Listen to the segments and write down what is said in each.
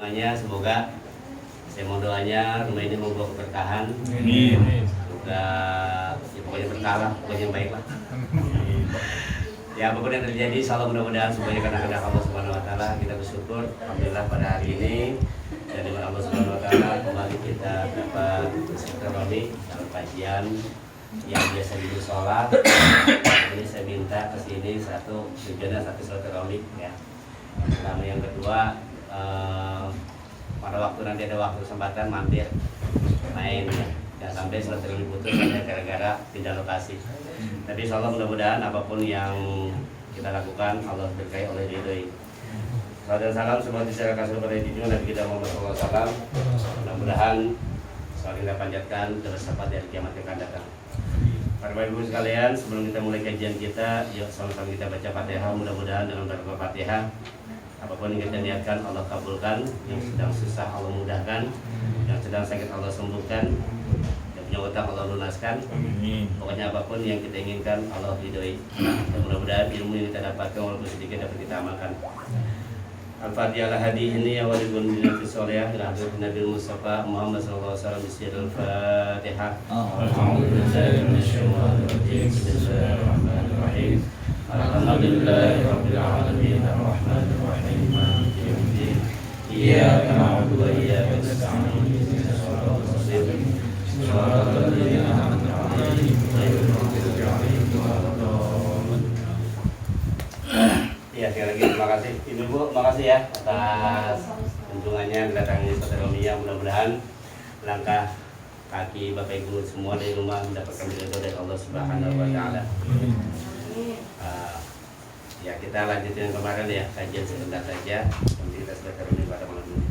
doanya semoga saya mau doanya rumah ini membawa keberkahan. Semoga ya pokoknya berkah lah, pokoknya yang baik lah. Ya apapun yang terjadi, insyaallah mudah-mudahan semuanya karena kehendak Allah Subhanahu Wa Taala kita bersyukur. Alhamdulillah pada hari ini dan dengan Allah Subhanahu Wa Taala kembali kita dapat bersilaturahmi dalam kajian yang biasa di sholat. Ini saya minta ke sini satu tujuannya satu silaturahmi ya. Pertama yang kedua pada waktu nanti ada waktu kesempatan mampir main ya. Jangan sampai silaturahmi putus hanya gara-gara pindah lokasi. Tapi insyaallah mudah-mudahan apapun yang kita lakukan Allah berkahi oleh ridhoi. Salam dan salam semoga diserahkan kepada junjungan Nabi kita Muhammad SAW. Mudah-mudahan selalu kita panjatkan tersapat dari kiamat yang akan datang. Para Bapak Ibu sekalian, sebelum kita mulai kajian kita, yuk sama-sama kita baca Fatihah. Mudah-mudahan dengan baca Fatihah apapun yang kita niatkan Allah kabulkan, yang sedang susah Allah mudahkan, yang sedang sakit Allah sembuhkan, yang punya utang Allah lunaskan. Pokoknya apapun yang kita inginkan Allah ridhoi. Dan mudah-mudahan ilmu yang kita dapatkan walaupun sedikit dapat kita amalkan. Al-Fatihah ala hadi ini ya walidun minal fisoliyah ila hadratin Nabi Mustafa Muhammad sallallahu alaihi wasallam bismillahil Fatihah. Alhamdulillahi minasyaitonir rajim. Bismillahirrahmanirrahim. Alhamdulillahi rabbil alamin arrahmanir rahim maliki yaumiddin. Iyyaka na'budu wa iyyaka nasta'in. Ihdinas siratal mustaqim. Siratal ladzina an'amta 'alaihim ghairil maghdubi 'alaihim waladdallin. Ya, sekali lagi terima kasih Ibu, makasih ya atas kunjungannya kedatangan Ustaz Romia. Mudah-mudahan langkah kaki Bapak Ibu semua dari rumah mendapatkan ridho dari Allah Subhanahu Wa Taala. Ya kita lanjutin kemarin ya kajian sebentar saja. Nanti kita sudah terima pada malam ini.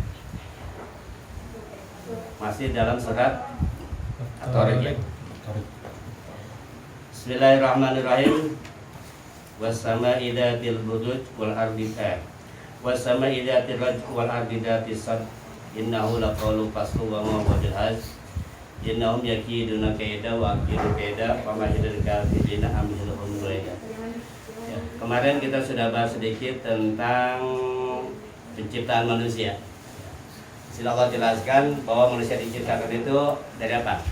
Masih dalam surat At-Tariq. Bismillahirrahmanirrahim. Wassama'i dzatil buruj wal ardi wassama'i dzatil raj'i wal ardi dzatis sad innahu laqawlu faslu wa ma huwa bil haz innahum yakiduna kaida wa akidu kaida wa ma hidal kafirina amhiluhum ruya. Ya, kemarin kita sudah bahas sedikit tentang penciptaan manusia. Sila Allah jelaskan bahwa manusia diciptakan itu dari apa?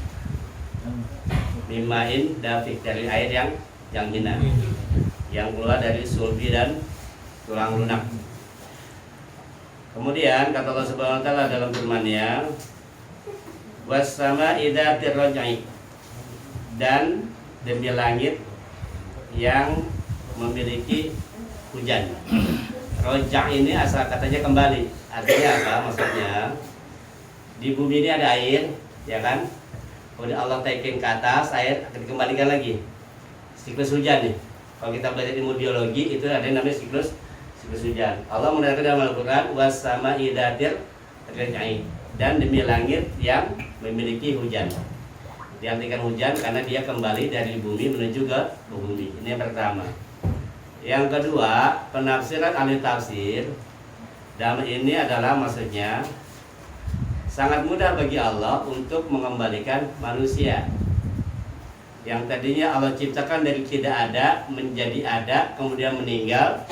Mimain dafik, dari air yang hina, yang keluar dari sulbi dan tulang lunak. Kemudian kata Allah Subhanahu wa taala dalam firman-Nya, was-sama'i dzatir raj'i, dan demi langit yang memiliki hujan. Roja ini asal katanya kembali. Artinya apa? Maksudnya di bumi ini ada air, ya kan? Kemudian Allah taikin ke atas, air akan dikembalikan lagi. Siklus hujan nih. Kalau kita belajar ilmu biologi itu ada yang namanya siklus hujan. Allah menerangkan dalam Al-Quran was-sama'i dzatir raj'i, dan demi langit yang memiliki hujan. Diartikan hujan karena dia kembali dari bumi menuju ke bumi. Ini yang pertama. Yang kedua, penafsiran ahli tafsir dalam ini adalah maksudnya sangat mudah bagi Allah untuk mengembalikan manusia yang tadinya Allah ciptakan dari tidak ada menjadi ada, kemudian meninggal,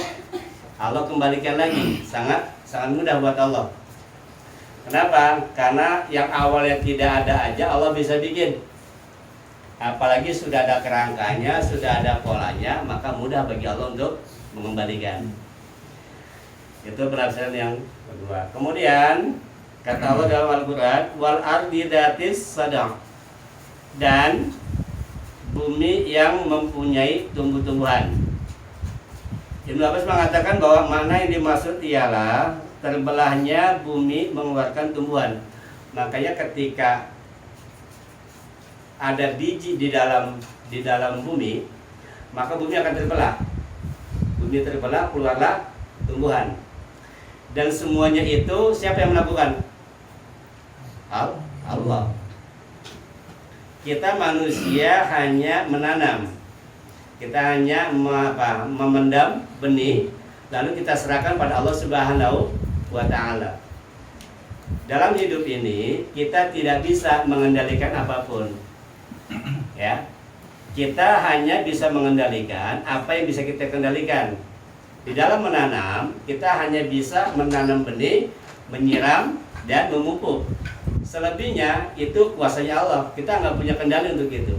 Allah kembalikan lagi. Sangat mudah buat Allah. Kenapa? Karena yang awalnya tidak ada aja Allah bisa bikin. Apalagi sudah ada kerangkanya, sudah ada polanya, maka mudah bagi Allah untuk mengembalikan. Itu penafsiran yang kedua. Kemudian kata Allah dalam Al-Quran, wal ardi dzatis sadaq, dan bumi yang mempunyai tumbuh-tumbuhan. Ibnu Abbas mengatakan bahwa mana yang dimaksud ialah terbelahnya bumi mengeluarkan tumbuhan. Makanya ketika ada biji di dalam bumi, maka bumi akan terbelah. Bumi terbelah, keluarlah tumbuhan. Dan semuanya itu siapa yang melakukan? Allah. Kita manusia hanya menanam. Kita hanya memendam benih, lalu kita serahkan pada Allah Subhanahu wa Ta'ala. Dalam hidup ini kita tidak bisa mengendalikan apapun. Ya. Kita hanya bisa mengendalikan apa yang bisa kita kendalikan. Di dalam menanam, kita hanya bisa menanam benih menyiram dan memupuk. Selebihnya itu kuasanya Allah. Kita nggak punya kendali untuk itu.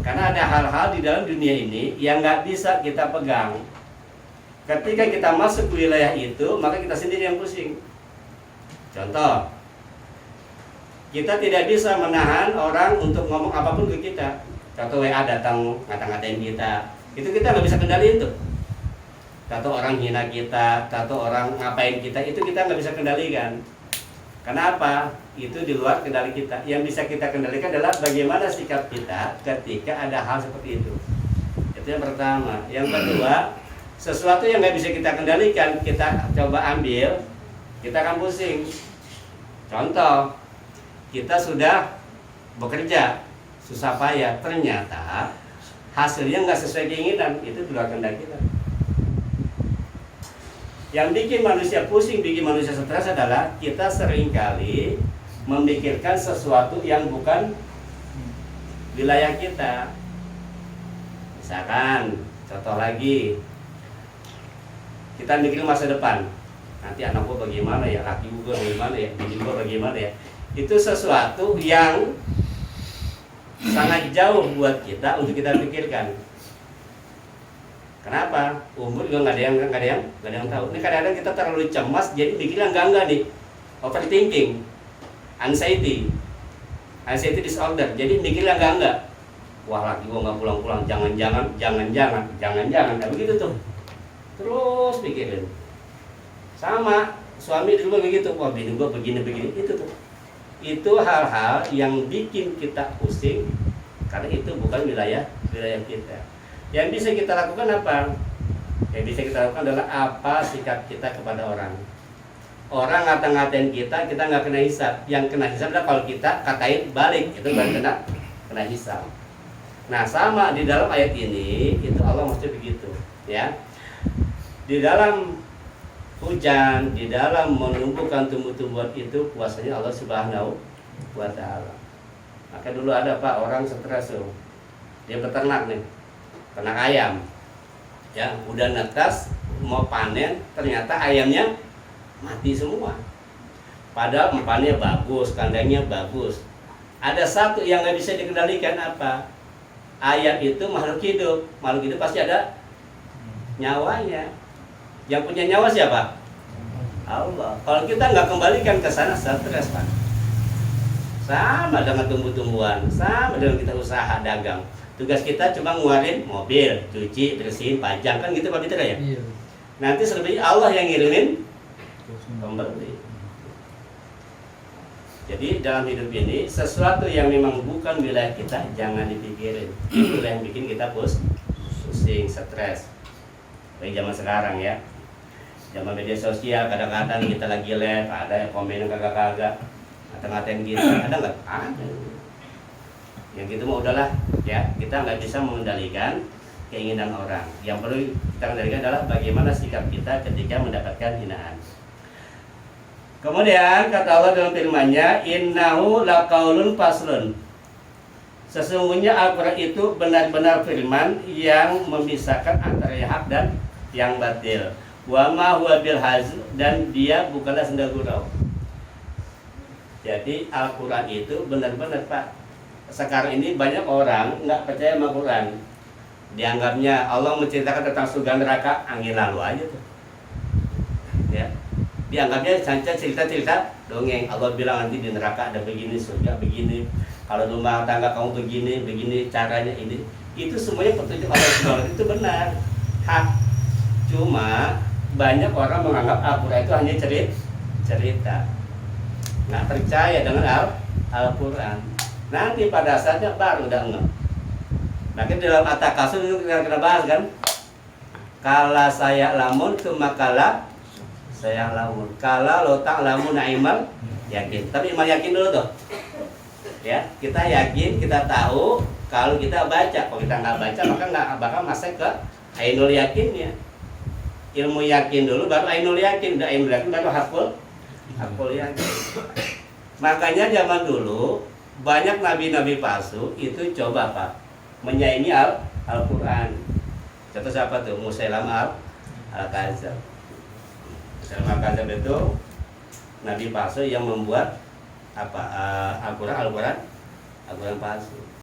Karena ada hal-hal di dalam dunia ini yang nggak bisa kita pegang. Ketika kita masuk ke wilayah itu, maka kita sendiri yang pusing. Contoh, kita tidak bisa menahan orang untuk ngomong apapun ke kita. Contoh WA datang ngata-ngatain kita, itu kita nggak bisa kendaliin tuh. Atau orang hina kita, atau orang ngapain kita, itu kita nggak bisa kendalikan. Kenapa? Itu di luar kendali kita. Yang bisa kita kendalikan adalah bagaimana sikap kita ketika ada hal seperti itu. Itu yang pertama. Yang kedua, sesuatu yang nggak bisa kita kendalikan, kita coba ambil, kita akan pusing. Contoh, kita sudah bekerja susah payah, ternyata hasilnya nggak sesuai keinginan, itu di luar kendali kita. Yang bikin manusia pusing, bikin manusia stres adalah kita seringkali memikirkan sesuatu yang bukan wilayah kita. Misalkan, contoh lagi, kita mikir masa depan. Nanti anak gua bagaimana ya, laki gua bagaimana ya, bini gua bagaimana ya. Itu sesuatu yang sangat jauh buat kita untuk kita pikirkan. Kenapa? Umur juga nggak ada yang tahu. Ini kadang-kadang kita terlalu cemas, jadi mikirnya enggak nih. Overthinking, anxiety disorder. Jadi mikirnya enggak. Wah, laki gua nggak pulang-pulang, jangan-jangan. Nah, begitu tuh. Terus pikirin. Sama suami di rumah begitu. Wah, bini gua begini itu tuh. Itu hal-hal yang bikin kita pusing karena itu bukan wilayah kita. Yang bisa kita lakukan apa? Yang bisa kita lakukan adalah apa sikap kita kepada orang. Orang ngata-ngatain kita nggak kena hisab. Yang kena hisab adalah kalau kita katain balik, itu baru kena hisab. Nah, sama di dalam ayat ini itu Allah maksudnya begitu, ya. Di dalam hujan, di dalam menumbuhkan tumbuh-tumbuhan itu kuasanya Allah Subhanahu wa Ta'ala. Maka dulu ada Pak orang stres tuh, dia peternak nih, ternak ayam, ya udah netas mau panen, ternyata ayamnya mati semua. Padahal umpannya bagus, kandangnya bagus. Ada satu yang nggak bisa dikendalikan apa? Ayam itu makhluk hidup pasti ada nyawanya. Yang punya nyawa siapa? Allah. Kalau kita nggak kembalikan ke sana, stres Pak. Sama dengan tumbuh-tumbuhan, sama dengan kita usaha dagang. Tugas kita cuma ngeluarin mobil, cuci, bersihin, pajang, kan gitu Pak Mitra ya? Iya. Nanti selebihnya Allah yang ngirimin pembeli. Jadi dalam hidup ini sesuatu yang memang bukan wilayah kita jangan dipikirin. Itu yang bikin kita pusing, stres. Baik zaman sekarang ya. Zaman media sosial kadang-kadang kita lagi live ada yang komen kagak-kagak, ngata-ngatain kita, ada nggak? Ada. Yang gitu mah udahlah ya, kita nggak bisa mengendalikan keinginan orang. Yang perlu kita kendalikan adalah bagaimana sikap kita ketika mendapatkan hinaan. Kemudian kata Allah dalam firman-Nya, innahu laqaulun faslun. Sesungguhnya Al-Quran itu benar-benar firman yang memisahkan antara yang hak dan yang batil. Wa ma huwa bil hazl, dan dia bukanlah senda gurau. Jadi Al-Quran itu benar-benar Pak. Sekarang ini banyak orang nggak percaya sama Quran. Dianggapnya Allah menceritakan tentang surga neraka, angin lalu aja tuh. Ya. Dianggapnya saja cerita-cerita dongeng. Allah bilang nanti di neraka ada begini, surga begini. Kalau rumah tangga kamu begini caranya ini. Itu semuanya petunjuk Allah Subhanahu itu benar. Hak. Cuma banyak orang menganggap Al-Quran itu hanya cerita. Nggak percaya dengan Al-Quran. Nanti pada saatnya baru udah enggak. Nah, dalam At-Takasur itu kita bahas kan. Kala saya lamun tumakala saya lamun. Kala lo tak lamun naimal yakin. Tapi iman yakin dulu tuh. Ya, kita yakin, kita tahu kalau kita baca. Kalau kita nggak baca maka nggak bakal masuk ke ainul yakinnya. Ilmu yakin dulu baru ainul yakin. Udah ainul yakin baru hakul yakin. Makanya zaman dulu banyak nabi-nabi palsu itu coba Pak menyaingi Al-Quran. Contoh siapa tuh? Musailamah al-Kadzdzab. Musailamah al-Kadzdzab itu nabi palsu yang membuat Al-Quran palsu.